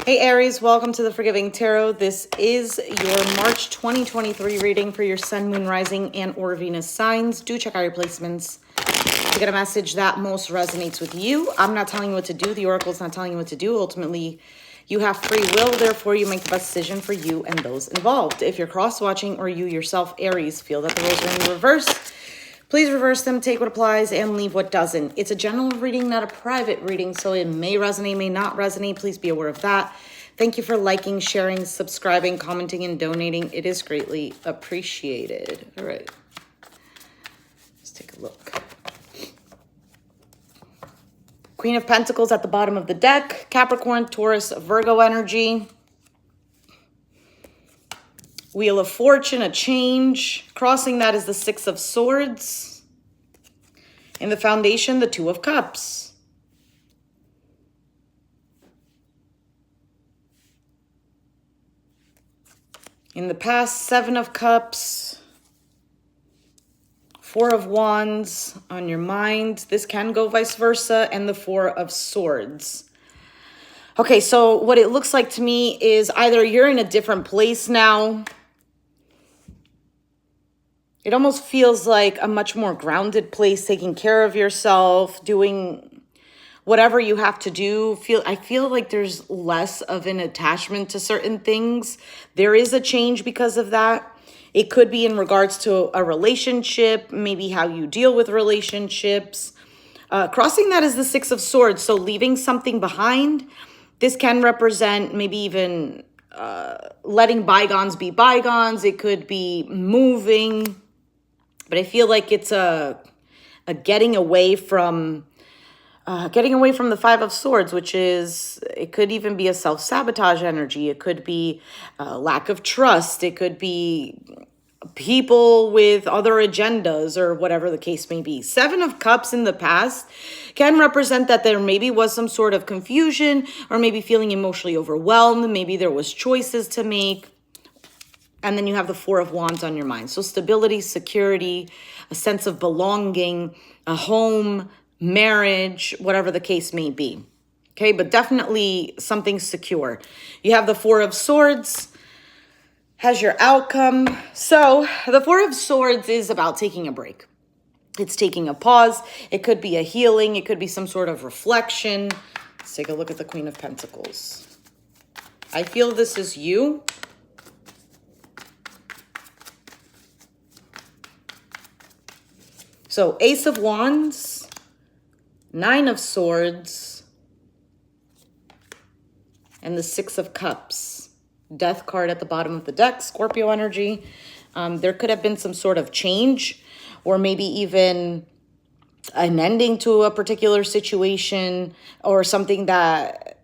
Hey Aries, welcome to the Forgiving Tarot. This is your March 2023 reading for your Sun, Moon, Rising, and or Venus signs. Do check out your placements to get a message that most resonates with you. I'm not telling you what to do. The Oracle's not telling you what to do. Ultimately, you have free will. Therefore, you make the best decision for you and those involved. If you're cross-watching or you yourself, Aries, feel that the roles are in the reverse, please reverse them, take what applies, and leave what doesn't. It's a general reading, not a private reading, so it may resonate, may not resonate. Please be aware of that. Thank you for liking, sharing, subscribing, commenting, and donating. It is greatly appreciated. All right. Let's take a look. Queen of Pentacles at the bottom of the deck. Capricorn, Taurus, Virgo energy. Wheel of Fortune, a change. Crossing that is the Six of Swords. In the foundation, the Two of Cups. In the past, Seven of Cups. Four of Wands on your mind. This can go vice versa. And the Four of Swords. Okay, so what it looks like to me is either you're in a different place now. It almost feels like a much more grounded place, taking care of yourself, doing whatever you have to do. I feel like there's less of an attachment to certain things. There is a change because of that. It could be in regards to a relationship, maybe how you deal with relationships. Crossing that is the Six of Swords, so leaving something behind. This can represent maybe even letting bygones be bygones. It could be moving. But I feel like it's a getting away from the Five of Swords, which is, it could even be a self-sabotage energy. It could be a lack of trust. It could be people with other agendas or whatever the case may be. Seven of Cups in the past can represent that there maybe was some sort of confusion or maybe feeling emotionally overwhelmed. Maybe there was choices to make. And then you have the Four of Wands on your mind. So stability, security, a sense of belonging, a home, marriage, whatever the case may be. Okay, but definitely something secure. You have the Four of Swords as your outcome. So the Four of Swords is about taking a break. It's taking a pause. It could be a healing. It could be some sort of reflection. Let's take a look at the Queen of Pentacles. I feel this is you. So Ace of Wands, Nine of Swords, and the Six of Cups. Death card at the bottom of the deck, Scorpio energy. There could have been some sort of change or maybe even an ending to a particular situation or something that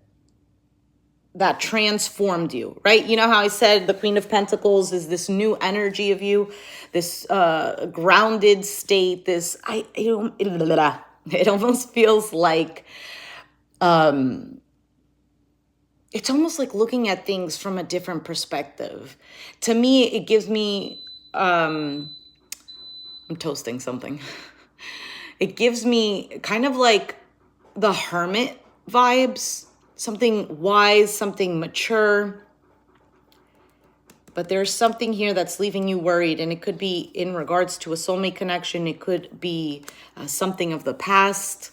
transformed you, right? You know how I said the Queen of Pentacles is this new energy of you, this grounded state, it almost feels like, it's almost like looking at things from a different perspective. To me, it gives me, I'm toasting something. It gives me kind of like the Hermit vibes, something wise, something mature. But there's something here that's leaving you worried, and it could be in regards to a soulmate connection. It could be something of the past.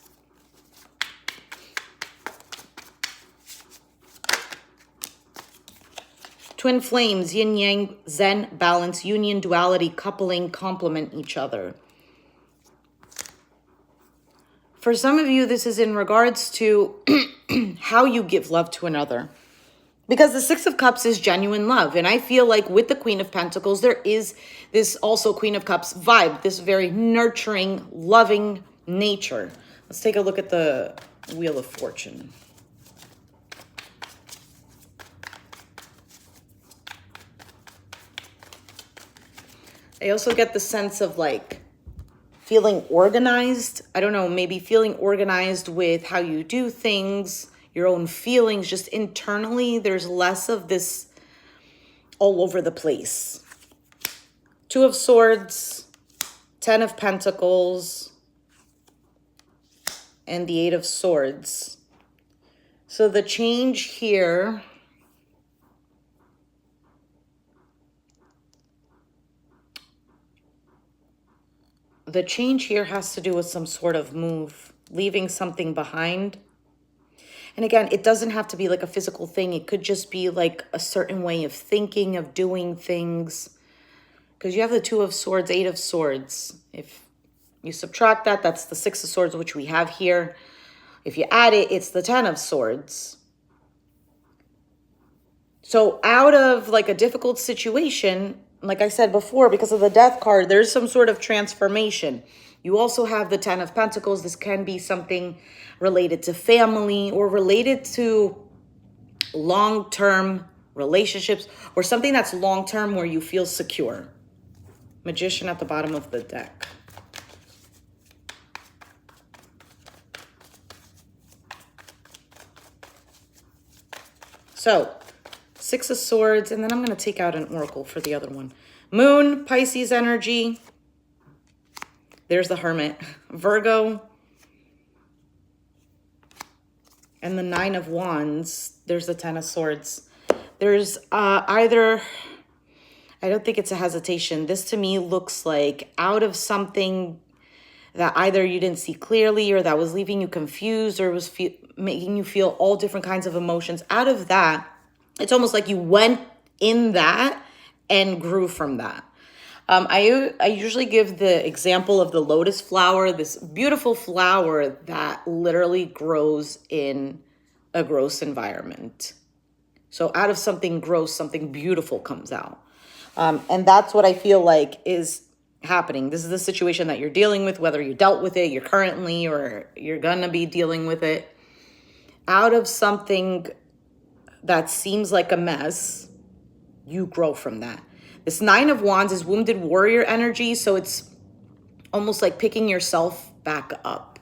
Twin flames, yin yang, zen, balance, union, duality, coupling, complement each other. For some of you, this is in regards to how you give love to another. Because the Six of Cups is genuine love. And I feel like with the Queen of Pentacles, there is this also Queen of Cups vibe, this very nurturing, loving nature. Let's take a look at the Wheel of Fortune. I also get the sense of like feeling organized. I don't know, maybe feeling organized with how you do things, your own feelings, just internally. There's less of this all over the place. Two of Swords, Ten of Pentacles, and the Eight of Swords. So the change here The change here has to do with some sort of move, leaving something behind. And again, it doesn't have to be like a physical thing. It could just be like a certain way of thinking, of doing things. Because you have the Two of Swords, Eight of Swords. If you subtract that, that's the Six of Swords, which we have here. If you add it, it's the Ten of Swords. So out of like a difficult situation, like I said before, because of the Death card, there's some sort of transformation. You also have the Ten of Pentacles. This can be something related to family or related to long-term relationships or something that's long-term where you feel secure. Magician at the bottom of the deck. So, Six of Swords, and then I'm going to take out an oracle for the other one. Moon, Pisces energy. There's the Hermit. Virgo. And the Nine of Wands. There's the Ten of Swords. There's either... I don't think it's a hesitation. This to me looks like out of something that either you didn't see clearly or that was leaving you confused or was making you feel all different kinds of emotions. Out of that, it's almost like you went in that and grew from that. I usually give the example of the lotus flower, this beautiful flower that literally grows in a gross environment. So out of something gross, something beautiful comes out. And that's what I feel like is happening. This is the situation that you're dealing with, whether you dealt with it, you're currently, or you're going to be dealing with it. Out of something that seems like a mess, you grow from that. This Nine of Wands is wounded warrior energy, so it's almost like picking yourself back up.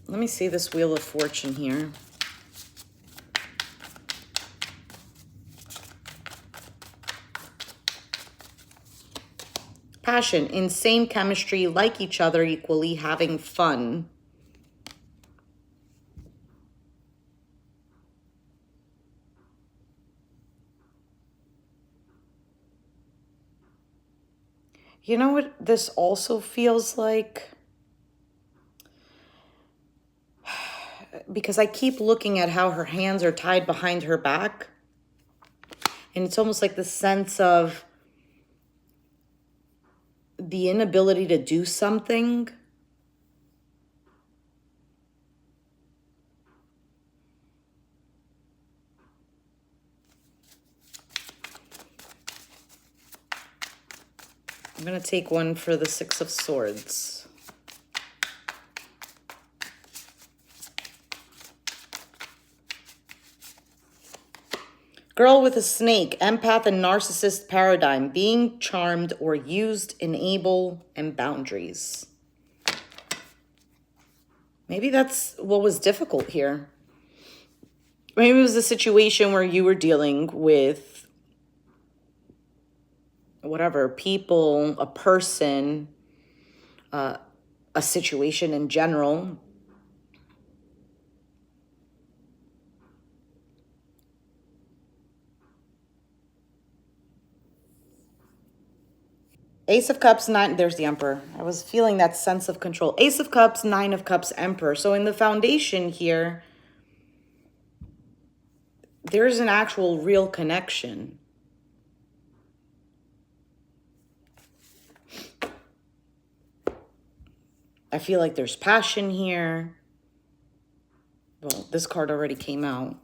Let me see this Wheel of Fortune here. Passion, insane chemistry, like each other equally, having fun. You know what this also feels like? Because I keep looking at how her hands are tied behind her back. And it's almost like the sense of the inability to do something. I'm going to take one for the Six of Swords. Girl with a snake, empath and narcissist paradigm, being charmed or used, enable, and boundaries. Maybe that's what was difficult here. Maybe it was a situation where you were dealing with whatever, people, a person, a situation in general. Ace of Cups, Nine, there's the Emperor. I was feeling that sense of control. Ace of Cups, Nine of Cups, Emperor. So in the foundation here, there's an actual real connection. I feel like there's passion here. Well, this card already came out.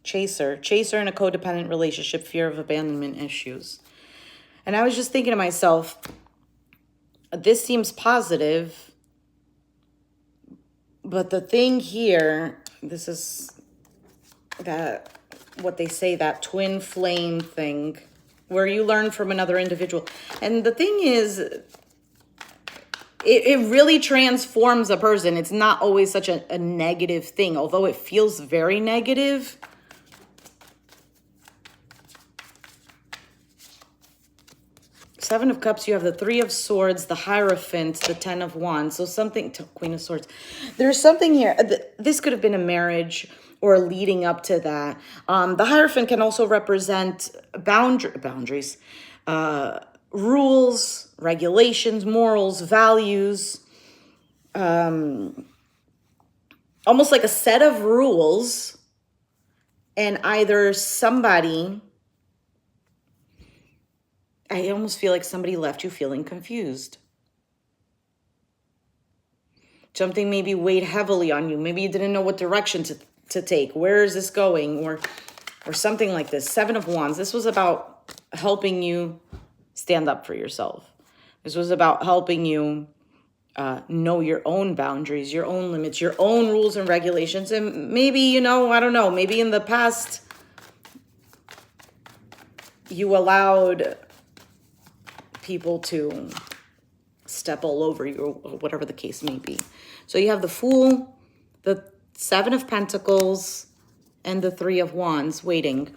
Chaser in a codependent relationship, fear of abandonment issues. And I was just thinking to myself, this seems positive, but the thing here, this is that, what they say, that twin flame thing, where you learn from another individual. And the thing is, it really transforms a person. It's not always such a negative thing, although it feels very negative. Seven of Cups, you have the Three of Swords, the Hierophant, the Ten of Wands. So something, Queen of Swords. There's something here. This could have been a marriage or leading up to that. The Hierophant can also represent boundaries, rules, regulations, morals, values, almost like a set of rules, and either somebody, I almost feel like somebody left you feeling confused. Something maybe weighed heavily on you. Maybe you didn't know what direction to take. Where is this going? Or something like this. Seven of Wands. This was about helping you stand up for yourself. This was about helping you know your own boundaries, your own limits, your own rules and regulations. And maybe, I don't know, maybe in the past you allowed people to step all over you, or whatever the case may be. So you have the Fool, the Seven of Pentacles, and the Three of Wands waiting.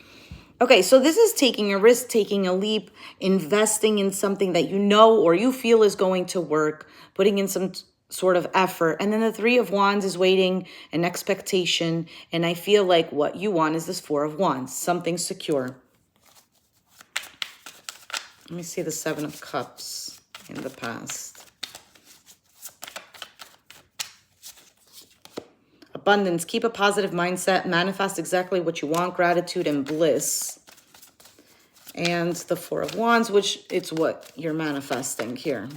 Okay, so this is taking a risk, taking a leap, investing in something that you know or you feel is going to work, putting in some sort of effort. And then the Three of Wands is waiting, an expectation. And I feel like what you want is this Four of Wands, something secure. Let me see the Seven of Cups in the past. Abundance, keep a positive mindset, manifest exactly what you want, gratitude and bliss. And the Four of Wands, which it's what you're manifesting here.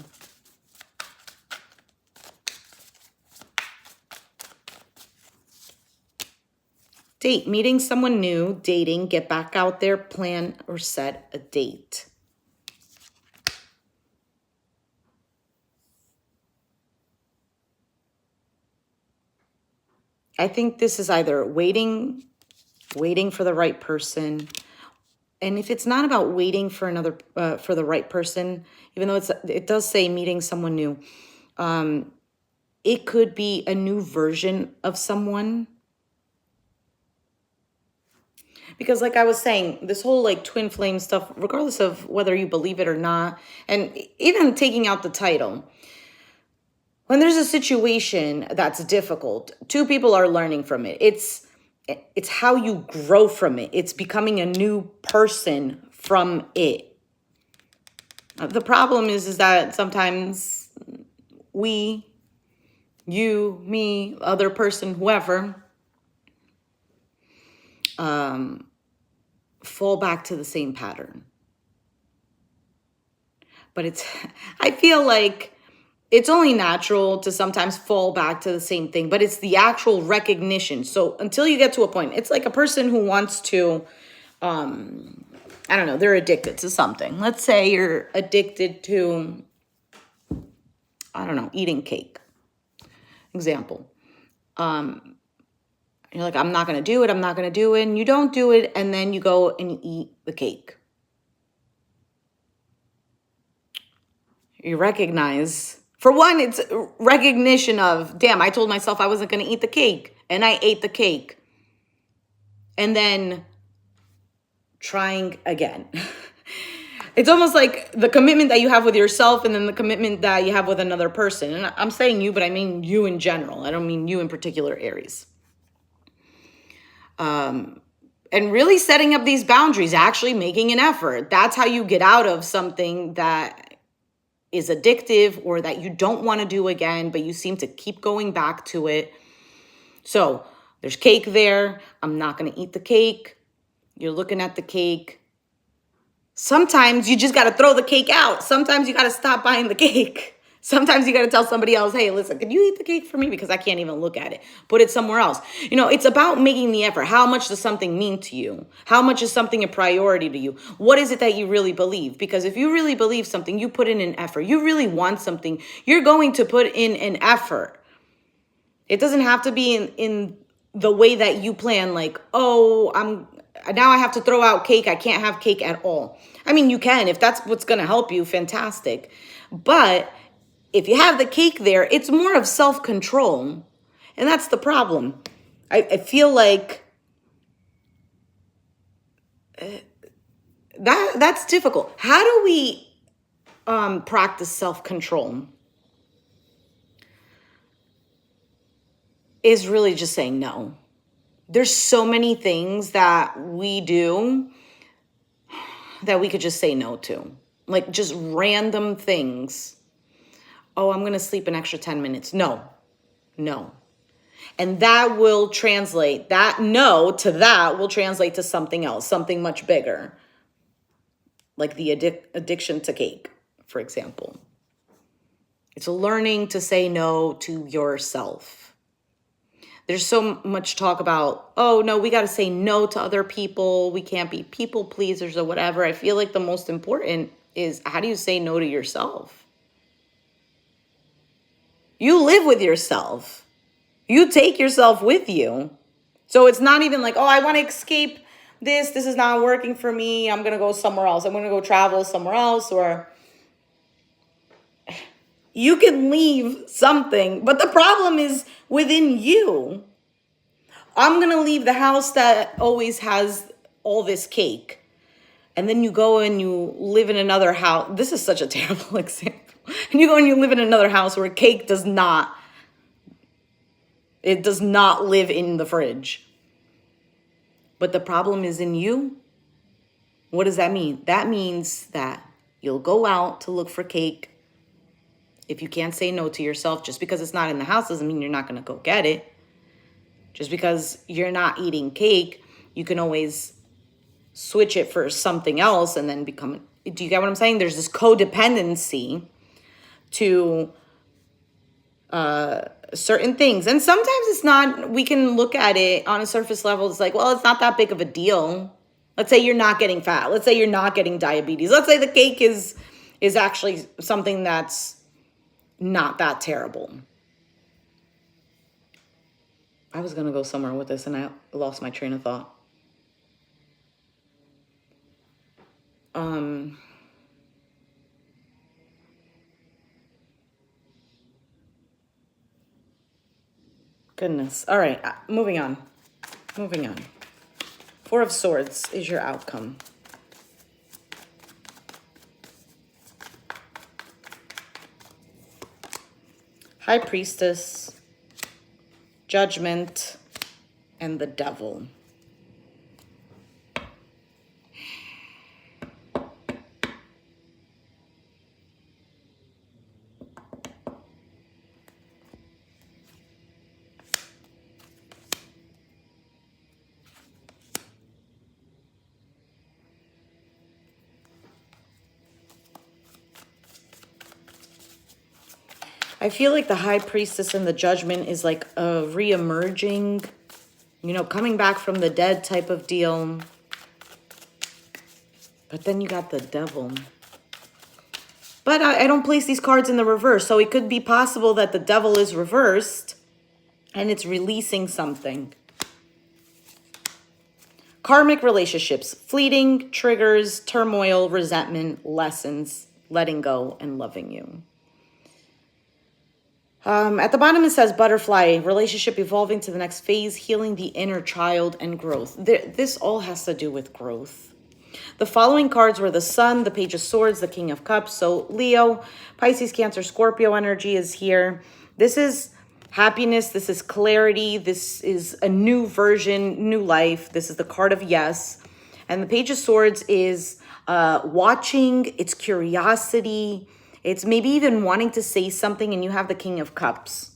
Date, meeting someone new, dating, get back out there, plan or set a date. I think this is either waiting for the right person. And if it's not about waiting for for the right person, even though it does say meeting someone new, it could be a new version of someone. Because like I was saying, this whole like twin flame stuff, regardless of whether you believe it or not, and even taking out the title, when there's a situation that's difficult, two people are learning from it. It's how you grow from it. It's becoming a new person from it. The problem is that sometimes we, you, me, other person, whoever, fall back to the same pattern. But I feel like it's only natural to sometimes fall back to the same thing, but it's the actual recognition. So until you get to a point, it's like a person who wants to, I don't know, they're addicted to something. Let's say you're addicted to, I don't know, eating cake. Example. You're like, I'm not going to do it. I'm not going to do it. And you don't do it. And then you go and you eat the cake. You recognize, for one, it's recognition of, damn, I told myself I wasn't going to eat the cake. And I ate the cake. And then trying again. It's almost like the commitment that you have with yourself and then the commitment that you have with another person. And I'm saying you, but I mean you in general. I don't mean you in particular, Aries. And really setting up these boundaries, actually making an effort. That's how you get out of something that is addictive or that you don't want to do again, but you seem to keep going back to it. So there's cake there. I'm not going to eat the cake. You're looking at the cake. Sometimes you just got to throw the cake out. Sometimes you got to stop buying the cake. Sometimes you got to tell somebody else, hey, listen, can you eat the cake for me? Because I can't even look at it. Put it somewhere else. It's about making the effort. How much does something mean to you? How much is something a priority to you? What is it that you really believe? Because if you really believe something, you put in an effort. You really want something, you're going to put in an effort. It doesn't have to be in the way that you plan, like, oh, now I have to throw out cake. I can't have cake at all. I mean, you can. If that's what's going to help you, fantastic. But if you have the cake there, it's more of self-control. And that's the problem. I feel like that's difficult. How do we practice self-control is really just saying no. There's so many things that we do that we could just say no to. Like just random things. Oh, I'm going to sleep an extra 10 minutes. No, no. And that will translate, that no to that will translate to something else, something much bigger. Like the addiction to cake, for example. It's learning to say no to yourself. There's so much talk about, oh, no, we got to say no to other people. We can't be people pleasers or whatever. I feel like the most important is, how do you say no to yourself? You live with yourself. You take yourself with you. So it's not even like, oh, I want to escape this. This is not working for me. I'm going to go somewhere else. I'm going to go travel somewhere else. Or you can leave something. But the problem is within you. I'm going to leave the house that always has all this cake. And then you go and you live in another house. This is such a terrible example. And you go and you live in another house where cake does not live in the fridge. But the problem is in you. What does that mean? That means that you'll go out to look for cake. If you can't say no to yourself, just because it's not in the house doesn't mean you're not going to go get it. Just because you're not eating cake, you can always switch it for something else and then become... Do you get what I'm saying? There's this codependency to certain things. And sometimes it's not... We can look at it on a surface level. It's like, well, it's not that big of a deal. Let's say you're not getting fat. Let's say you're not getting diabetes. Let's say the cake is actually something that's not that terrible. I was going to go somewhere with this and I lost my train of thought. Goodness. All right. Moving on. Four of Swords is your outcome. High Priestess, Judgment, and the Devil. I feel like the High Priestess and the Judgment is like a re-emerging, coming back from the dead type of deal. But then you got the Devil. But I don't place these cards in the reverse. So it could be possible that the Devil is reversed and it's releasing something. Karmic relationships, fleeting, triggers, turmoil, resentment, lessons, letting go, and loving you. At the bottom it says butterfly, relationship evolving to the next phase, healing the inner child, and growth. This all has to do with growth. The following cards were the Sun, the Page of Swords, the King of Cups. So Leo, Pisces, Cancer, Scorpio energy is here. This is happiness. This is clarity. This is a new version, new life. This is the card of yes. And the Page of Swords is watching. It's curiosity. It's maybe even wanting to say something, and you have the King of Cups.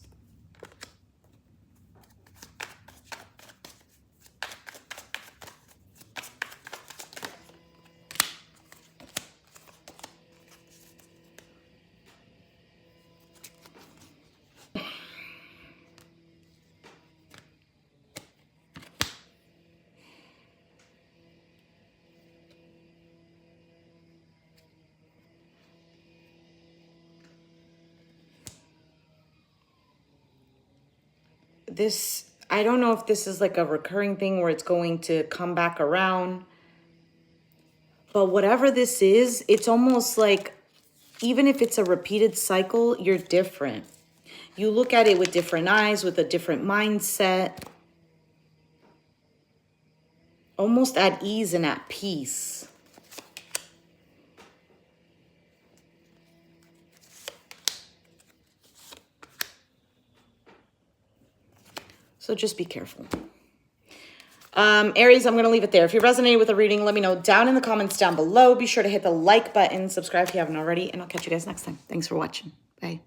This, I don't know if this is like a recurring thing where it's going to come back around. But whatever this is, it's almost like, even if it's a repeated cycle, you're different. You look at it with different eyes, with a different mindset. Almost at ease and at peace. So just be careful. Aries, I'm going to leave it there. If you resonated with the reading, let me know down in the comments down below. Be sure to hit the like button, subscribe if you haven't already, and I'll catch you guys next time. Thanks for watching. Bye.